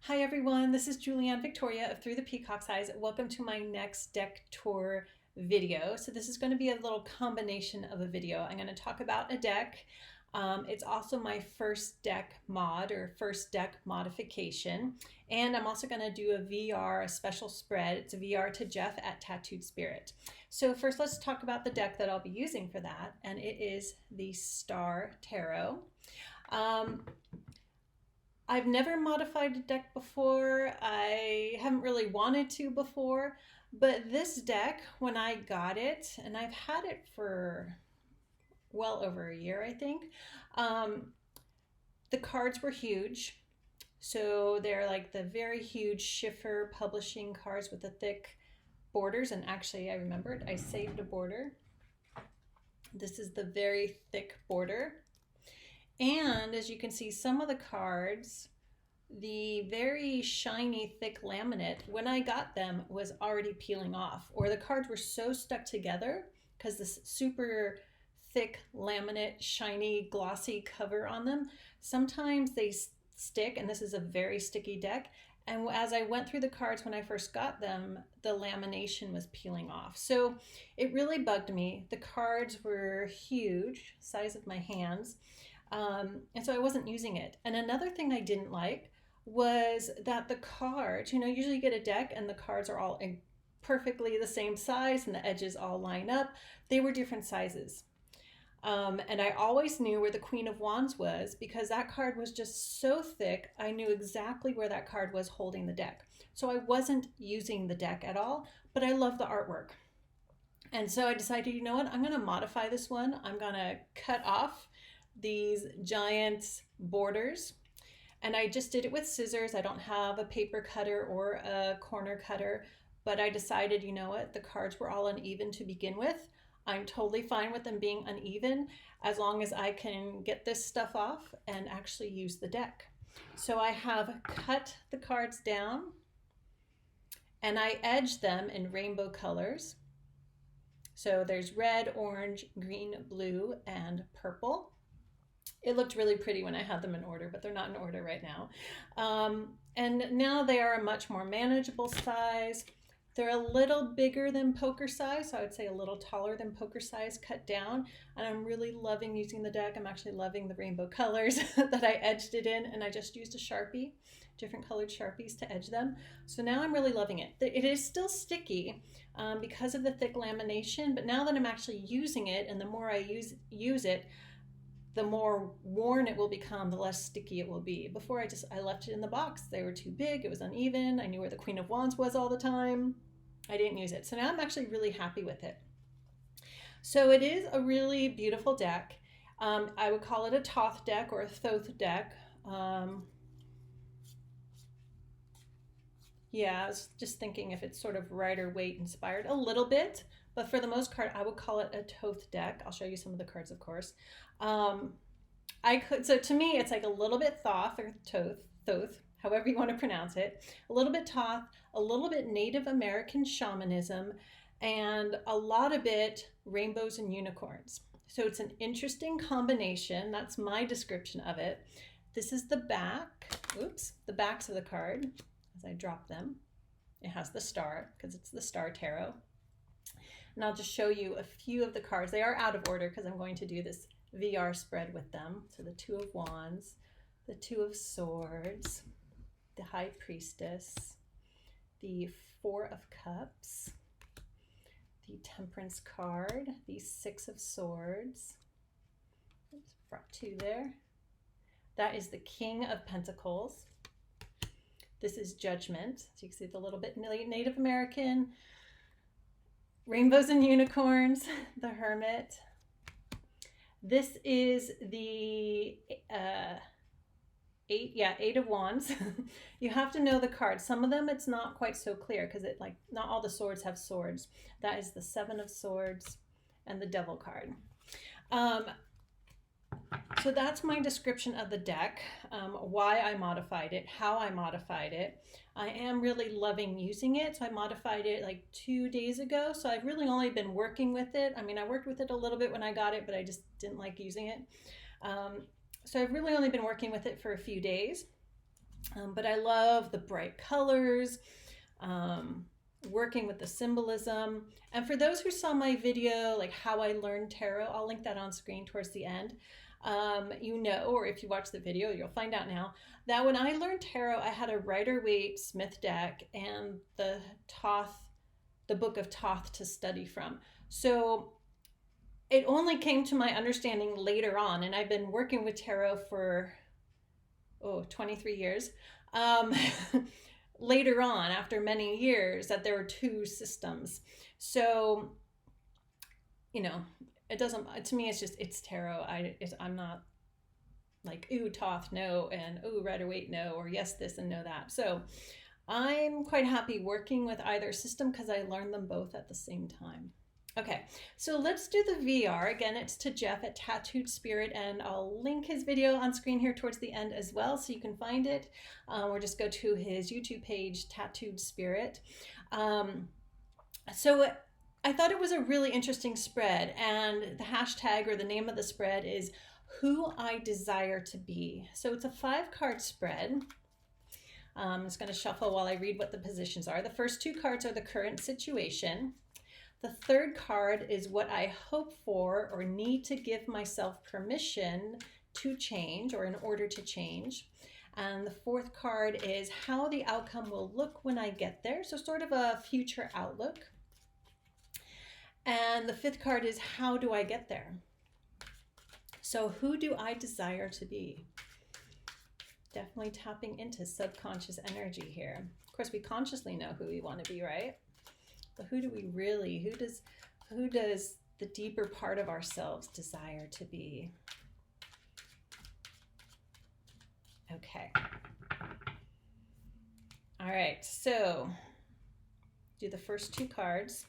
Hi everyone, this is Julianne Victoria of Through the Peacock's Eyes. Welcome to my next deck tour video. So this is going to be a little combination of a video. I'm going to talk about a deck. It's also my first deck mod or first deck modification. And I'm also going to do a VR, a special spread. It's a VR to Jeff at Tattooed Spirit. So first let's talk about the deck that I'll be using for that. And it is the Star Tarot. I've never modified a deck before. I haven't really wanted to before, but this deck, when I got it, and I've had it for well over a year, I think, the cards were huge. So they're like the very huge Schiffer publishing cards with the thick borders. And actually, I remembered, I saved a border. This is the very thick border. And as you can see, some of the cards, the very shiny, thick laminate, when I got them, was already peeling off, or the cards were so stuck together because this super thick laminate, shiny, glossy cover on them, sometimes they stick, and this is a very sticky deck. And as I went through the cards when I first got them, the lamination was peeling off. So it really bugged me. The cards were huge, size of my hands. And so I wasn't using it. And another thing I didn't like was that the cards, usually you get a deck and the cards are all perfectly the same size and the edges all line up. They were different sizes. And I always knew where the Queen of Wands was because that card was just so thick. I knew exactly where that card was holding the deck. So I wasn't using the deck at all, but I love the artwork. And so I decided, you know what, I'm going to modify this one. I'm going to cut off these giant borders, and I just did it with scissors. I don't have a paper cutter or a corner cutter, but I decided, you know what, the cards were all uneven to begin with. I'm totally fine with them being uneven as long as I can get this stuff off and actually use the deck. So I have cut the cards down and I edged them in rainbow colors. So there's red, orange, green, blue, and purple. It looked really pretty when I had them in order, but they're not in order right now. And now they are a much more manageable size. They're a little bigger than poker size, so I would say a little taller than poker size cut down. And I'm really loving using the deck. I'm actually loving the rainbow colors that I edged it in, and I just used a Sharpie, different colored Sharpies to edge them. So now I'm really loving it. It is still sticky because of the thick lamination, but now that I'm actually using it, and the more I use it, the more worn it will become, the less sticky it will be. Before I left it in the box. They were too big, it was uneven. I knew where the Queen of Wands was all the time. I didn't use it. So now I'm actually really happy with it. So it is a really beautiful deck. I would call it a Thoth deck or a Thoth deck. Yeah, I was just thinking if it's sort of Rider-Waite inspired a little bit, but for the most part, I would call it a Thoth deck. I'll show you some of the cards, of course. So to me, it's like a little bit Thoth or Thoth, however you want to pronounce it, a little bit Thoth, a little bit Native American shamanism, and a lot of it rainbows and unicorns. So it's an interesting combination. That's my description of it. This is the back, the backs of the card as I drop them. It has the star because it's the Star Tarot. And I'll just show you a few of the cards. They are out of order because I'm going to do this VR spread with them. So the Two of Wands, the Two of Swords, the High Priestess, the Four of Cups, the Temperance card, the Six of Swords. Oops, brought two there. That is the King of Pentacles. This is Judgment. So you can see the little bit Native American, rainbows and unicorns, the Hermit. This is the Eight of Wands. You have to know the cards. Some of them it's not quite so clear because not all the swords have swords. That is the Seven of Swords and the Devil card. So that's my description of the deck, why I modified it, how I modified it. I am really loving using it. So I modified it like 2 days ago. So I've really only been working with it. I mean, I worked with it a little bit when I got it, but I just didn't like using it. So I've really only been working with it for a few days. But I love the bright colors, working with the symbolism. And for those who saw my video, like how I learned tarot, I'll link that on screen towards the end. You know, or if you watch the video, you'll find out now that when I learned tarot, I had a Rider-Waite Smith deck and the Book of Thoth to study from. So it only came to my understanding later on, and I've been working with tarot for 23 years. Later on, after many years, that there were two systems. So, you know, it doesn't, to me, it's tarot. I'm not like, ooh, Thoth, no, and ooh, Rider-Waite, no, or yes, this and no, that. So I'm quite happy working with either system because I learned them both at the same time. Okay, so let's do the VR. Again, it's to Jeff at Tattooed Spirit, and I'll link his video on screen here towards the end as well, so you can find it, or just go to his YouTube page, Tattooed Spirit. So I thought it was a really interesting spread, and the hashtag or the name of the spread is Who I Desire to Be. So it's a 5-card spread. I'm just going to shuffle while I read what the positions are. The first 2 cards are the current situation. The 3rd card is what I hope for or need to give myself permission to change or in order to change. And the 4th card is how the outcome will look when I get there. So sort of a future outlook. And the 5th card is how do I get there? So who do I desire to be? Definitely tapping into subconscious energy here. Of course, we consciously know who we want to be, right? But who do we really, who does the deeper part of ourselves desire to be? Okay. All right, so do the first 2 cards.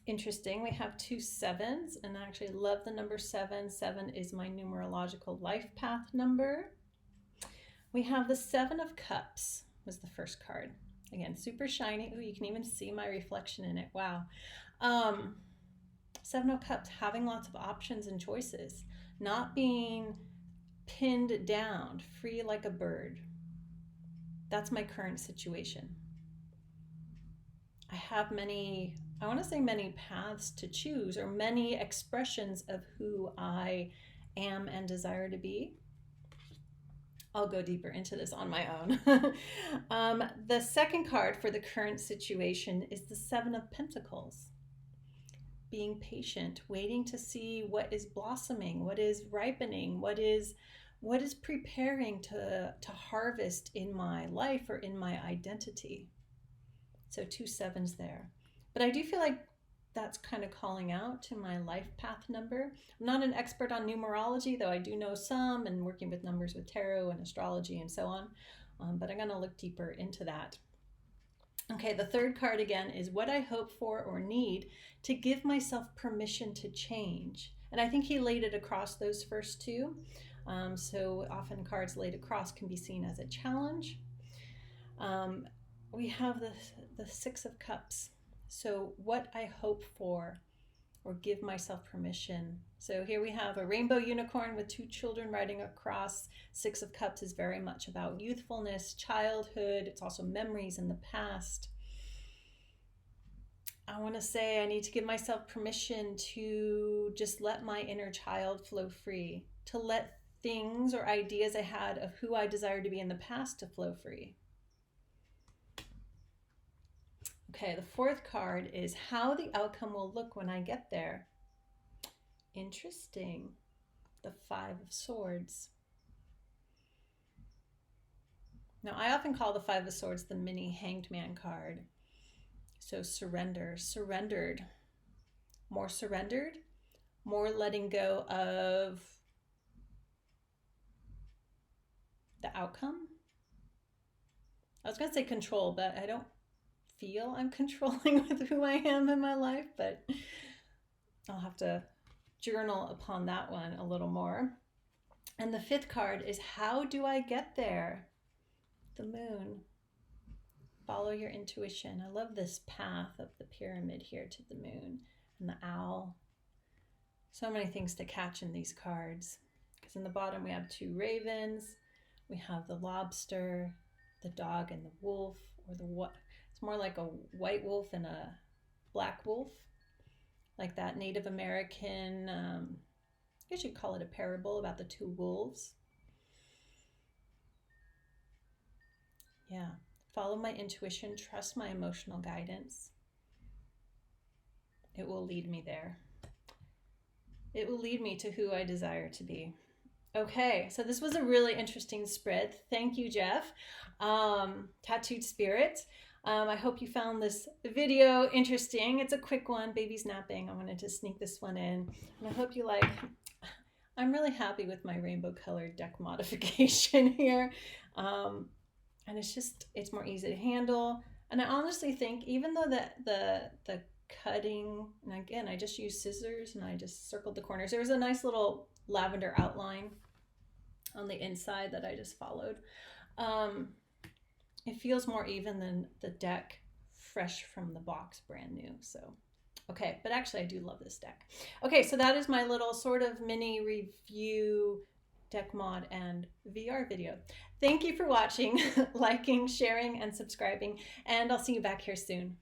Interesting, we have 2 7s, and I actually love the number 7. 7 is my numerological life path number. We have the 7 of Cups was the first card. Again, super shiny. Ooh, you can even see my reflection in it. Wow. 7 of Cups, having lots of options and choices, not being pinned down, free like a bird. That's my current situation. I have many paths to choose, or many expressions of who I am and desire to be. I'll go deeper into this on my own. The second card for the current situation is the 7 of Pentacles. Being patient, waiting to see what is blossoming, what is ripening, what is preparing to harvest in my life or in my identity. So 2 7s there. But I do feel like that's kind of calling out to my life path number. I'm not an expert on numerology, though I do know some, and working with numbers with tarot and astrology and so on. But I'm going to look deeper into that. Okay, the 3rd card again is what I hope for or need to give myself permission to change. And I think he laid it across those first 2. So often cards laid across can be seen as a challenge. We have the 6 of Cups. So what I hope for or give myself permission. So here we have a rainbow unicorn with 2 children riding across. 6 of Cups is very much about youthfulness, childhood. It's also memories in the past. I want to say I need to give myself permission to just let my inner child flow free, to let things or ideas I had of who I desire to be in the past to flow free. Okay, the 4th card is how the outcome will look when I get there. Interesting. The 5 of Swords. Now, I often call the 5 of Swords the mini Hanged Man card. So surrender, surrendered, more letting go of the outcome. I was going to say control, but I don't feel I'm controlling with who I am in my life, but I'll have to journal upon that one a little more. And the 5th card is how do I get there? The Moon. Follow your intuition. I love this path of the pyramid here to the moon and the owl. So many things to catch in these cards. Because in the bottom we have 2 ravens. We have the lobster, the dog, and the wolf, or the what? It's more like a white wolf and a black wolf, like that Native American. I guess you'd call it a parable about the two wolves. Yeah. Follow my intuition, trust my emotional guidance. It will lead me there. It will lead me to who I desire to be. Okay, so this was a really interesting spread. Thank you, Jeff. Tattooed Spirit. I hope you found this video interesting. It's a quick one. Baby's napping. I wanted to sneak this one in. And I hope you like. I'm really happy with my rainbow colored deck modification here. And it's more easy to handle. And I honestly think even though the cutting, and again, I just used scissors and I just circled the corners. There was a nice little lavender outline on the inside that I just followed. It feels more even than the deck fresh from the box, brand new. So, okay, but actually I do love this deck. Okay, so that is my little sort of mini review deck mod and VR video. Thank you for watching, liking, sharing, and subscribing, and I'll see you back here soon.